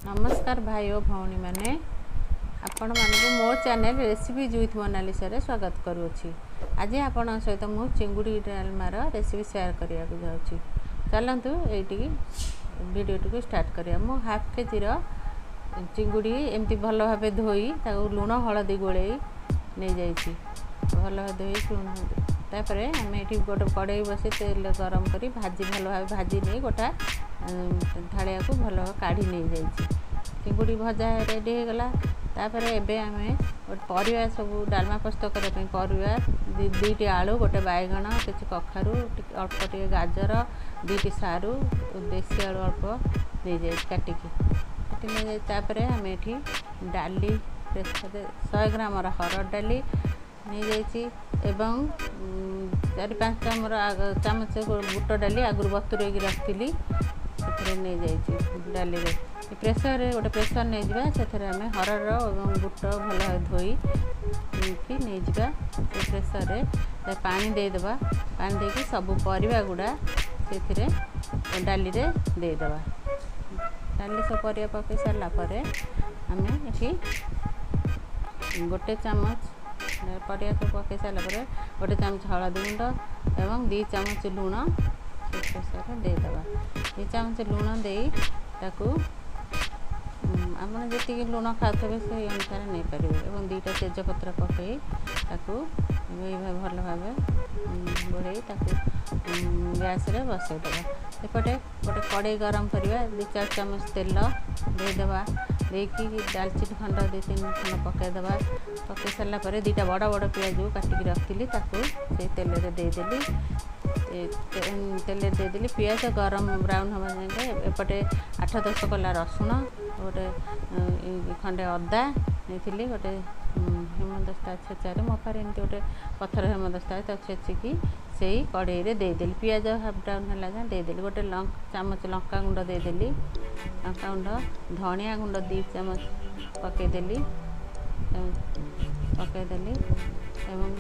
नमस्कार भाई और भौणी मैंने आपण मानक मो चैनल रेसिपीज विथ मोनालिसा रे स्वागत करुँची। आज आपण सहित मु चिंगुड़ी डालमार रेसिपी शेयर करने को जाऊँगी। चलतु ये वीडियो टी स्टार्ट करिया। मु हाफ केजी चिंगुड़ी एमती भल भाव धोई लुण हलदी गोले नहीं जाइए भल धोई तापर आम ये गोटे कड़े बस तेल गरम कर भाजी भल भाव भाजी नहीं गोटा थालिया को भल काढ़ी नहीं जाइए। चिंगुड़ी भजा रेडी हो गला। तापर एबे आमे परिवा सब डालमा प्रस्तुत करने परिवा दुईटी आलू गोटे बैगण किसी कखारू अल्प टे गाजर दुईटी सारू देसी आलू अल्प नहीं जाए काटिकी नहीं जाए। तापर आम ये डाली 100 ग्राम हरड़ डाली नहीं जाइए एवं 4-5 चामच बुट डाली आगुरी बतुरे रखी नहीं जाइए। डाली प्रेसर गोटे प्रेसर नहीं जावा से आम हरड़ और बुट भल धोई कि नहीं जावा प्रेसर पानी देदेबा पानी देकी सब परिवा गुड़ा से डाली रे देदेबा। डाली सब परिवा पकई सारा पर आम ये गोटे चामच परिवा सब पकई सारा पर गोटे चामच हलदी गुंड एवं 2 चामच लुण प्रेसर देदेबा। 2 चामच लुण दे ताकू आप जी लुण खाते से अनुसार नहीं पारे और 2टा तेजपत्र पकई भल भाव गोड़े गैस रे बसईदेवा। एपटे गोटे कड़े गरम करवा 2-4 चामच तेल देदेबा देकी दालचीनी खंड 2-3 खंड पकईदेबा। पकई सारा पर 2टा बड़ बड़ पियाज काटिकी रखी से तेल रे देदेली तेल देदेली पियाज गरम ब्राउन हवा जाए। एपटे 8-10 कला रसुण गोटे खंडे अदा नहीं गोटे हेमदस्ता छेचारे मोफार एमती गोटे पथर हेमदस्ता छेचिकी से कड़े देदेली पियाज हाफ ब्राउन है जाए देदेली। गोटे चामच लंका गुंड देदेली लंका गुंड धनिया गुंड 2 चामच पकईदेली एवं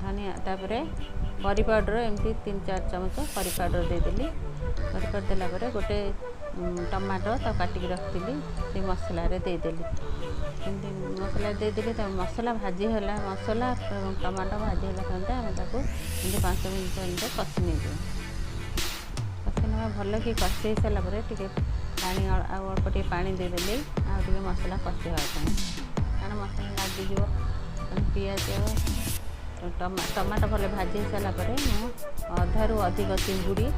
धनिया तापर करी पाउडर एमती 3-4 चामच करी पाउडर देदेली। करी पाउडर देला गोटे टमाटो तो काटिकी रखी से मसला रे देदेली मसला देदेली मसला भाजी है मसला और टमाटो भाजी है आम 5 मिनट कषि नहीं कषि ना भल कि कषि सारापर टे पानी अल्प टे पानी देदेली आगे मसला कषि हाँपाई कारण मसला लगिज पियाज टमाटो भले भाजी सारापर अधारू अधिक चिंगुड़ी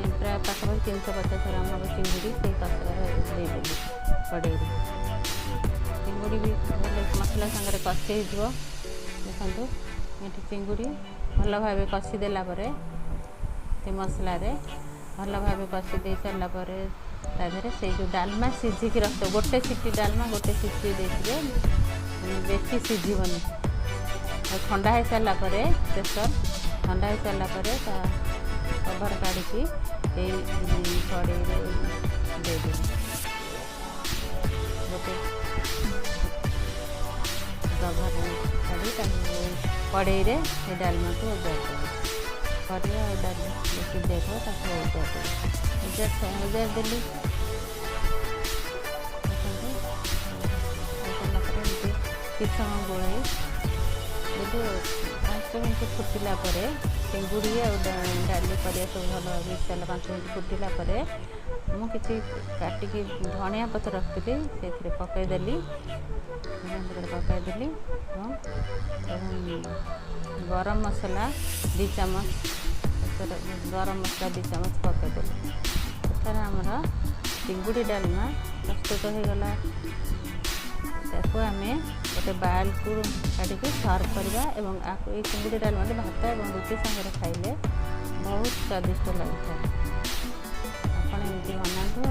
प्राय पाखापाखि 350 ग्राम हम चिंगुड़ी से कषार देदेली कड़े चिंगुड़ी भी मसला सागर कषि हो देखो ये चिंगुड़ी भल भाव कषि देला मसला भल भाव कषि दे सारापर ताधे से जो डालमा सीझिकी रख गोटे सीटी डालमा गोटे सीटी देते बेसी सीझबनी ठंडा हो सारा प्रेसर ठंडा हो सारा कवर काढ़ी कड़े दे गोटे कवर काढ़ी कड़े डालमा को ओजार देव कड़े डाली देख ओजार देली किस समय गोल 5 मिनट फुटिला चिंगुड़ी और डाली परिया सब भल भाव सारा 5 मिनट फुटिला मुझे काटिकी धनिया पत्र रखी से पकईदेली पकईदेली गरम मसला 2 चामच गरम मसला 2 चामच पकईदेली एथर आमर चिंगुड़ी डालमा प्रस्तुत हो गला। आम गोटे बाल को काटिकी सर्व करवा एवं ये चिंगुड़ी डालमा भात और रुटी सागर खाइले बहुत स्वादिष्ट लगी। आप बनातु